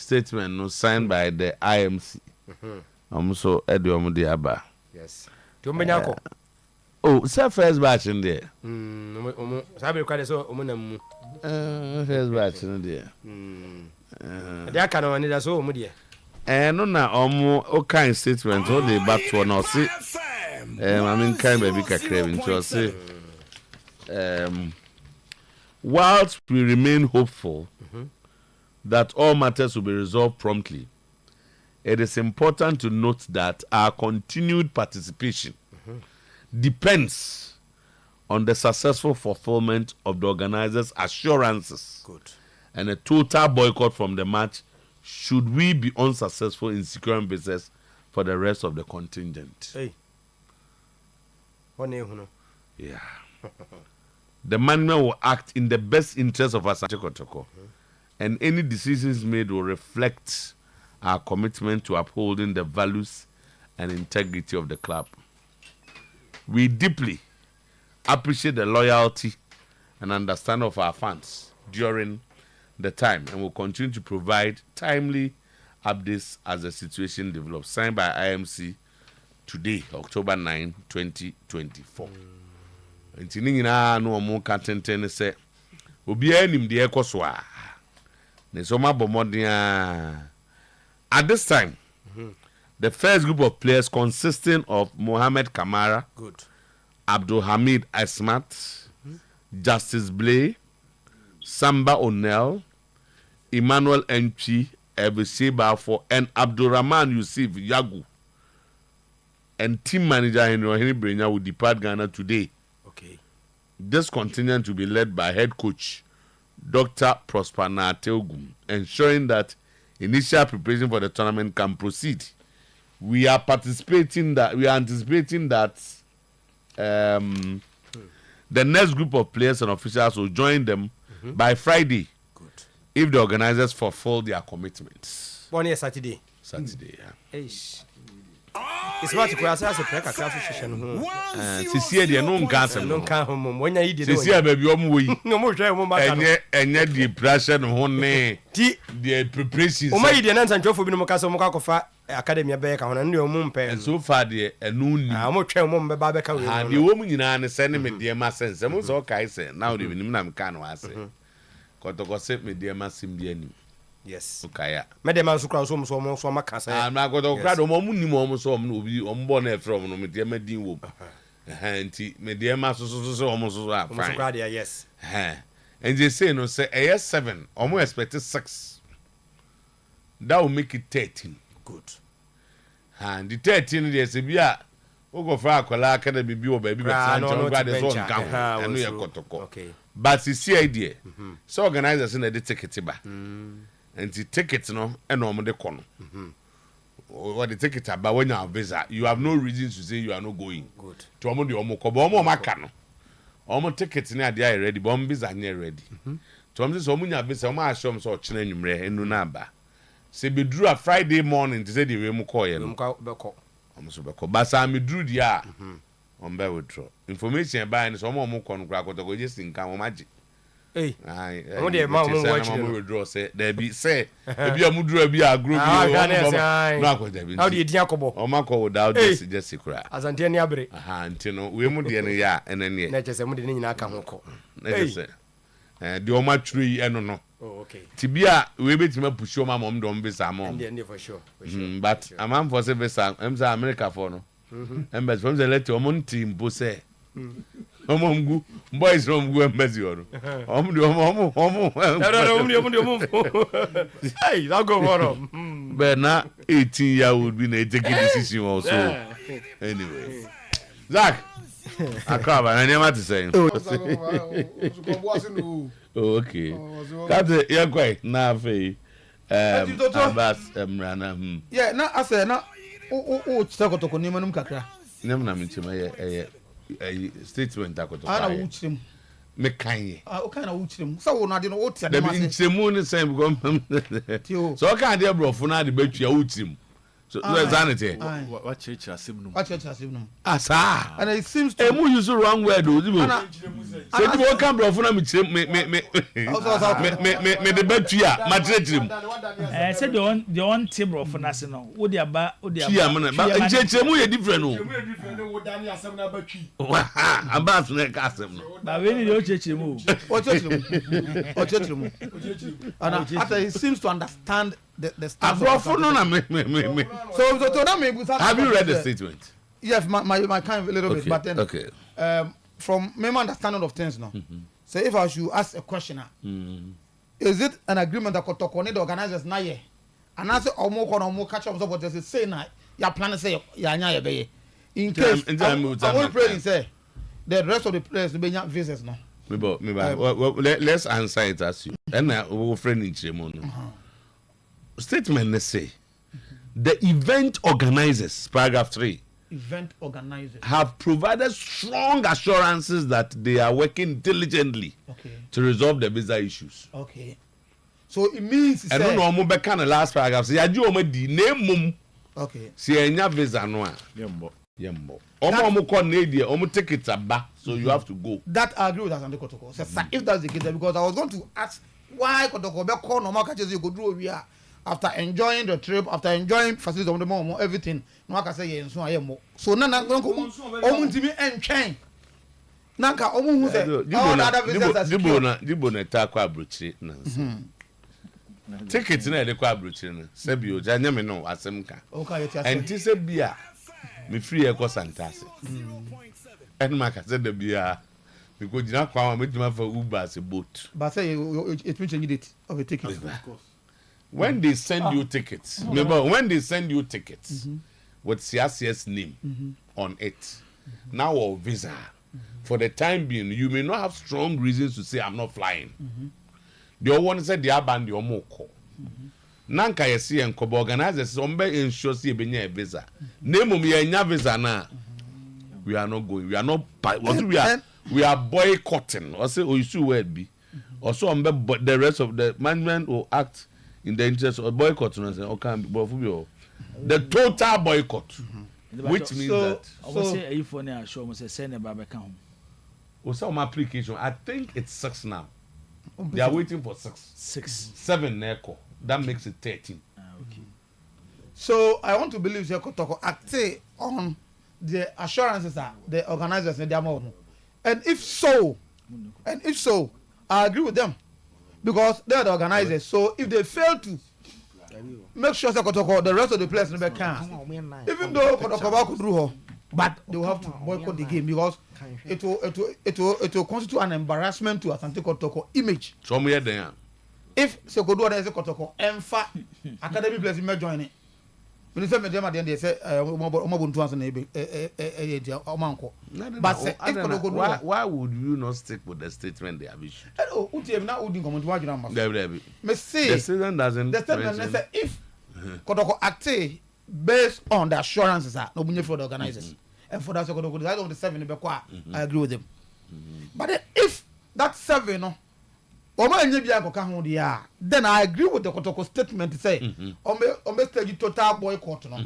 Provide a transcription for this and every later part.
statement no signed by the IMC. So Edo Diaba. Yes. Tumbanyako. Oh, it's first batch in there. Sabi kwa so omunam. First batch in there. They aka no ni da so omu de. No na o kind statement o dey back to na say I mean kind baby kakra into say whilst we remain hopeful that all matters will be resolved promptly, it is important to note that our continued participation depends on the successful fulfillment of the organizers' assurances. Good. And a total boycott from the match should we be unsuccessful in securing business for the rest of the contingent. Hey. Yeah. The management will act in the best interest of Asante Kotoko, and any decisions made will reflect our commitment to upholding the values and integrity of the club. We deeply appreciate the loyalty and understanding of our fans during the time and will continue to provide timely updates as the situation develops. Signed by IMC today, October 9, 2024. Nti ni nyina no omo katenten se obi anim de ekoso a ne so mabomoden. At this time, the first group of players consisting of Mohamed Kamara, good, Abdul Hamid Asmat, Justice Blay, Samba O'Neill, Emmanuel Enchi, Ebisi Bafo, and Abdurrahman Yusuf Yagu, and team manager Henry Brenya will depart Ghana today. Okay. This contingent will be led by head coach Dr. Prosper Nateogum, ensuring that initial preparation for the tournament can proceed. We are anticipating that the next group of players and officials will join them by Friday. Good. If the organizers fulfill their commitments. One year Saturday. Saturday, yeah. Eish. It's what you say as a prayer class session. Sisi de no nka No nka hom. When you did. Sisi baby omo we. No mo hwe mo ma ka. Enye the pressure no ho ne. The preparations. O ma yi de na ntantwofo bi no mo ka so mo ka kofa academy be ka ho na ne o mo mpe. And so far the enu ni. Ah mo hwe mo mbe ba be ka we. Ah the wo mu nyina ne se ne me de ma sense. Mo so kai se now the nim na me ka no ase. Kotoko se me de ma sim de anim. Yes. Okay. Me de man so kra so ma ka say. Ah na kotoko kra do mo mu ni mo so mo obi o mbo na e from no me de ma din wo. Nti me de ma so o so ah fine. So kra de yes. And they say no say a 7 or more expected 6. That will make it 13. Good. And the 13 they say bia we go for akola academy bi o baby better no grade so nka enu ye kotoko. Okay. But the idea so organizers na the ticket ba. And the ticket no e no mo de kono. What the ticket about when you have visa you have no reason to say you are not going. Good. To omo de omo ko ba omo maka no. Omo ticket na dey ready but omo visa na ready. To omo say omo nya visa omo ashom so ochina nwumre enu na ba. Se be drew a Friday morning to say the we mu call ye no. Omo so be call. But say me drew dia. Omo be withdraw. Information by ni so omo ko no kra Kotoko just nka omo agi. Hey. Ai. Omo de ma omo watch omo withdraw say there be say e be omo drew bi agro bi omo no akọ there be. How do you dia kobo? Omo akọ without just kra. Asante ni abere. Aha nti no we mu de ne ya enene. Na chese mu de ni nyina aka ho ko. Na chese. De omo atwere yi eno no. Oh, okay. Tibia we betima push omo mom do mbesa mom. And for sure. But a man for say visa emza America for no. Embes from the letter omo team bo say. Omo mgu boys from mgu embassy oro. Omo de omo. No. Hey, that go for But now 18-year-old be na take a decision also. Anyway. Zach. Akaba na nyama to say. Oh, okay. That's yeah quite na fe Abbas Emrana. Yeah, na ase na o chita Kotoko ni manum kakra. Nem na mintima ye statement Kotoko. Ana wo chirem. Me kan O kan na wo chirem. Sa wo na de no wo tia de ma se. De chiremu ni say because so kan de brofo na de batua wo chirem. So sanity. What church asem no. What church asem no. Asa. And it seems to emu use wrong word o. Say you won't come bro for me the betua matretrim. Say the one table for national. Wo dia ba Chia man ba nchechemu ye different o. About na kasem no. Ba we ni the ochechemu. Ochechemu. And after he seems to understand the stance. So that may have you read the statement? Yes, my kind of a little bit, but then okay. From my understanding of things now. So if I should ask a question, is it an agreement that Kotoko need organizers na ye? And answer omo catch up what they say na your plan say ya be. In case I will pray and say the rest of the players will be visitors now. Let's answer it as you. And we friend in Chemon. Statement let's say the event organizers, paragraph 3. Event organizers have provided strong assurances that they are working diligently to resolve the visa issues. Okay. So it means I don't know mo be kan the last paragraph. Say ya ji o ma di na mum. Okay. See enya visa no a. Yembo. Omo ko na die, omo ticket aba. So you have to go. That I agree with Asante Kotoko. If that's the case, because I was going to ask why Kotoko be call normal catches you go do we are after enjoying the trip, after enjoying facilities on the moment, everything. No I can say yes, so I am more. So nana omo ntimi entwen. Nanka omo hu say all other visitors Dibo na ta kwa abrochi na. Ticket na de kwa abrochi na. Se bi o ja nyame no asem ka. Okay, enti se bia me free e ko santase. Ma ka se de bia me go jina kwa me jima for Uber as a boat. But say it will change it of a ticket. Of course. When they send you tickets, remember when they send you tickets with CRCS name on it, now or visa, for the time being, you may not have strong reasons to say I'm not flying. The one said they abandon your moko. Nanka yesi and kobo organizers sombe ensure see benye visa. Name me enya visa na. We are not going. We are not. We are boycotting. Or say oisu word be. Also the rest of the management will act in the interest of boycott, and say, okay, the total boycott, which means that. I will say, if one are sure, must send a baby count. Also, my application, I think it's 6 now. They are waiting for 6. 7 Neko. That makes it 13. Okay. So I want to believe Kotoko act on the assurances that the organizers need their more. And if so, I agree with them. Because they are the organizers. So if they fail to make sure that Kotoko, the rest of the players never can. Even though Kotoko could do her, but they will have to boycott the game because it will constitute an embarrassment to Asante Kotoko image. So me there. If Sekodo and Kotoko and academy players may join it. When you say me dem they say Omabuntu and Omanko. But why would you not stick with the statement they have issued? Oh, Uti na Udin comment why you not. The statement doesn't. The statement say if Kotoko act based on the assurances that no bunye for the organizers and for that Kotoko decide on the 7 I agree with them. But if that 7 no then I agree with the Kotoko statement to say on stage total boycott no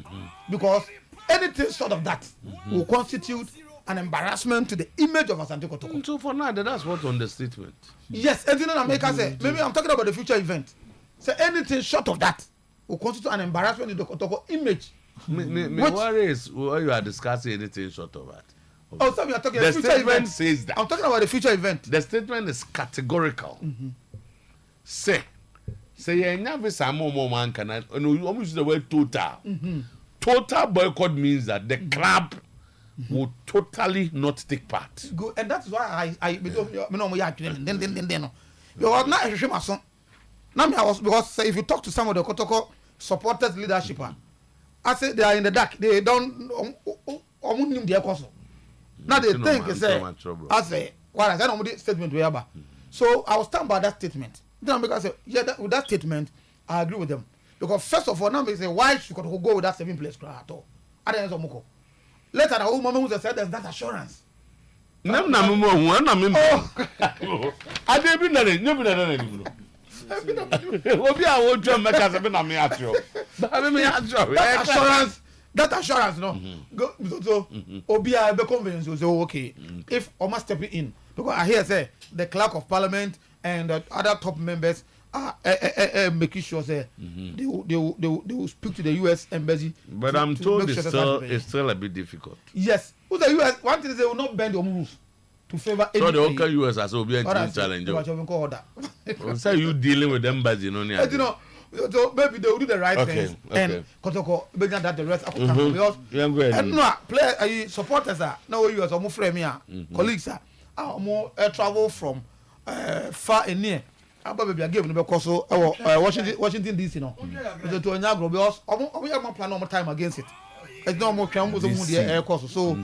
because anything short of that will constitute an embarrassment to the image of Asante Kotoko. So for now that's what on the statement. Yes, anything in America say maybe I'm talking about the future event. Say anything short of that will constitute an embarrassment to the Kotoko image. Me worry is what you are discussing anything short of that. Oh, so we are talking the future statement event. Says that. I'm talking about the future event. The statement is categorical. Say you never say more man can almost use the word total. Total boycott means that the club will totally not take part. Good, and that's why I then you are not a shame son. Now me I was because say if you talk to some of the Kotoko supporters leadership, I say they are in the dark. They don't their cause. Now they think say I say what I said on the statement we have. So I will stand by that statement. Then because say yeah with that statement I agree with them because first of all now they say why should go with that 7 place at all. I don't know. Later the old mama who said there's that assurance. I didn't know. That assurance that assurance, no, go so Obia be convinced will say, okay, if Oma stepping in, because I hear say the clerk of parliament and the other top members are making sure say they will speak to the U.S. embassy. But I'm told it's still a bit difficult. Yes, who's the U.S. one thing is they will not bend the rules to favor. So the local U.S. has Obi challenge. So you dealing with embassy, you know? So maybe they will do the right things and Kotoko maybe that the rest because and no play supporters are now you as almost friend me colleagues are more travel from far and near about baby again because so Washington DC no so to Nyagro because we have plan on time against it. It's not more can was the air course so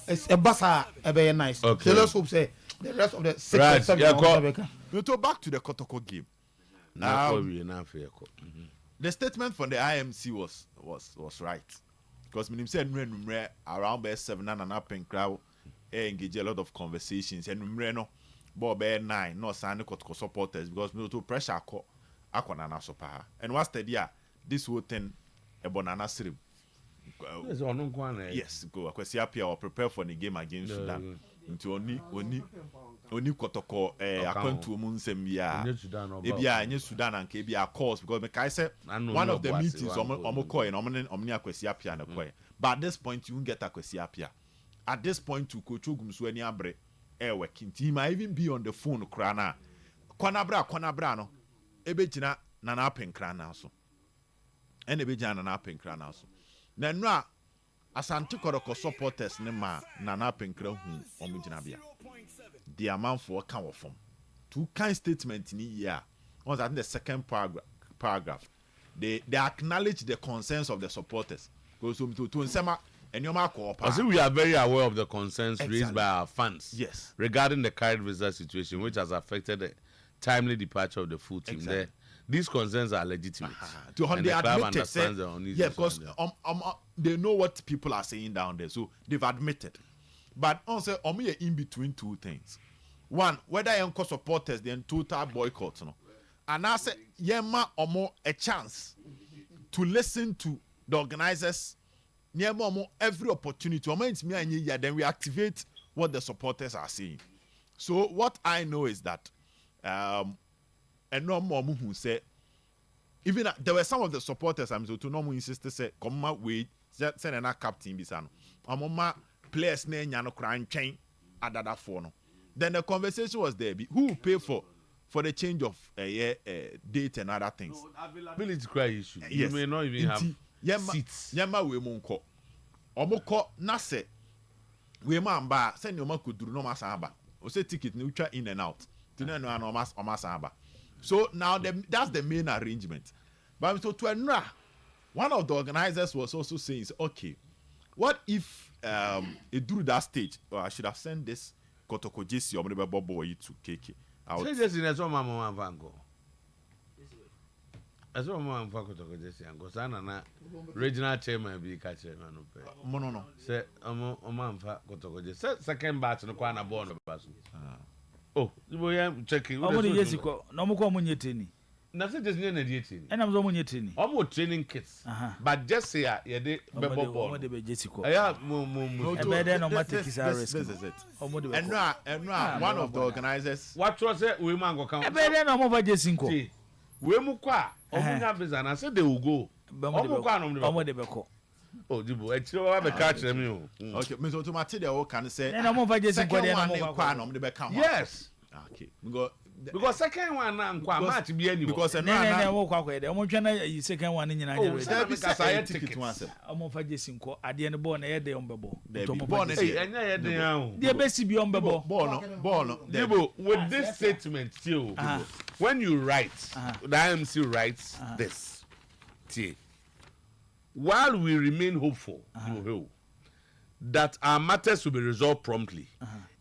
it's a bassa very nice. So let's hope say the rest of the 6 or 7 we'll go back to the Kotoko game. Now, the statement from the IMC was right because when said around by 7 and up in crowd engage a lot of conversations and no Bob 9 no sign Kotoko supporters because we to pressure akona so pa and what's the dia this whole thing a banana stream yes go akwesi apia or prepare for the game against Sudan into oni Kotoko akwantu mu nsem bia ebia nye Sudan and kebia course because me say one of the meetings omo call and omni akwesi apia na call but at this point you won't get akwesi apia at this point to coach ogum so ani abre working he might even be on the phone krana kwanabra no ebegina na na apen krana so ene ebegina na na apen krana so na no a Asante Kotoko supporters ne ma na na apen kra hu omugina bia the amount for kind of form two kind statement in here was I think the second paragraph they acknowledge the concerns of the supporters because to nsema enyoma ko pa. I think we are very aware of the concerns raised by our fans regarding the current visa situation which has affected the timely departure of the full team there. These concerns are legitimate. And the club understands their own needs. Because they know what people are saying down there, so they've admitted. But also, in between two things. One, whether young supporters then total boycott, no, and I say, yema omo a chance to listen to the organizers. Yema omo every opportunity. Then we activate what the supporters are saying. So what I know is that, and no more who say, even there were some of the supporters. I'm so to no more insist to say, come my way, send a captain bisano. Amoma players ne nyano crying chain adada for no. Then the conversation was there. Who will pay for the change of date and other things? No, availability cry issue. Yes. You may not even have seats. Yema we monko. Omoko na se we man ba send your man could do no masamba. O say ticket ni ucha in and out. Tino no masamba. So now that's the main arrangement. But so to another, one of the organizers was also saying, okay, what if it drew that stage? I should have sent this Kotoko JC or whatever boy to KK. Say this in a summer mama vango. As one man for Kotoko JC and Gosana na regional chairman be catcher man. No. Say man for Kotoko JC. Second batch no kwana born person. Oh, you am checking. Omo dey yesiko, no mo ko omo nyeteni. Na say just near na dey training. And am so omo nyeteni. Omo training kits. But just say ye dey bebo ball. Omo dey be yesiko. Aya mo. E be dey no matter kisa risk. This is it. Omo dey. And one of the organizers. What was it? We man go come. E be dey no omo ba yesinko. We mu kwa. Omo nya visa na say they will go. Omo kwa no omo dey be ko. Oh, Jibo, actually, I be catch them. Okay, Mr. Automatic, they can say. And I'm over just yes. Okay, because second one now, match be any because no, I'm trying to second one in I ticket once. I'm over just in court at the end of born a day on Bebo. Dear Bessie be on Bebo. Jibo, with this statement, too, when you write, the IMC writes this. While we remain hopeful that our matters will be resolved promptly,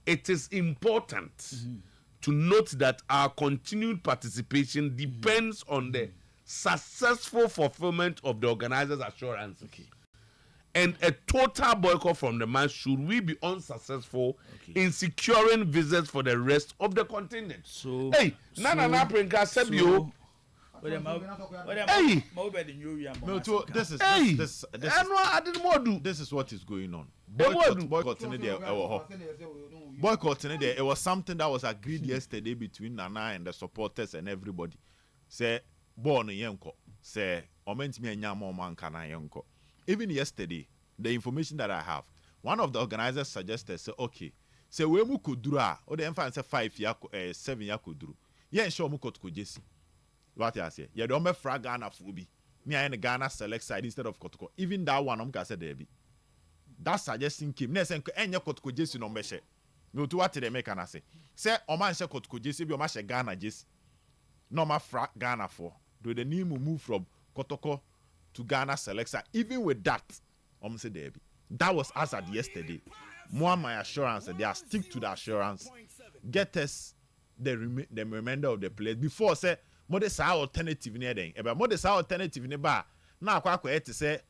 it is important to note that our continued participation depends on the successful fulfillment of the organizers' assurance. And a total boycott from the match should we be unsuccessful in securing visas for the rest of the contingent. So, hey, Nana Prinka said you. Hey! This is what is going on. Boycott. Boycotting there. It was something that was agreed yesterday between Nana and the supporters and everybody. Say, born yenko. Say, omentimi enyamo man kana yenko. Even yesterday, the information that I have, one of the organizers suggested, say, okay, say we mu kudura, or the infant say 7 year kuduru. Yeah, sure mu kotoko jesi. What I say? Yeah, don't be frag Ghana fubi. Me I in the Ghana select side instead of Kotoko. Even that one, I'm gonna say there be. That suggesting came. Next, any Kotoko jesi no me she. Me to what they make and I say. Say, o man she Kotoko jesi be o man she Ghana jesi. No ma frag Ghana for. Do the name move from Kotoko to Ghana select side. Even with that, I'm say there be. That was as at yesterday. More my assurance. They are stick to the assurance. Get us the remainder of the players before say. Mode sa alternative ne den eba mode sa alternative ne ba na akwa akwa ete say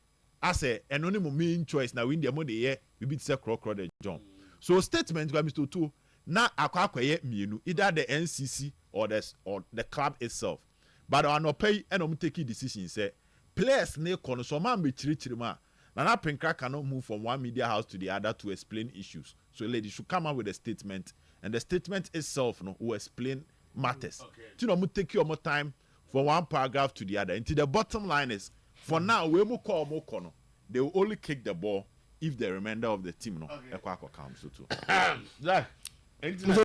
ase eno ne mo main choice na win the mode ye we beat say crocro the John. So statement by Mr. Two na akwa akwa ye mienu either the NCC or the club itself, but on no pay eno mo take decision say players ne kono so man be chiri ma na Pinkra cannot move from one media house to the other to explain issues. So ladies should come out with a statement, and the statement itself will explain matters. You know, take your more time from one paragraph to the other. Until the bottom line is, for now, we will call more corner. They will only kick the ball if the remainder of the team comes to. Zach,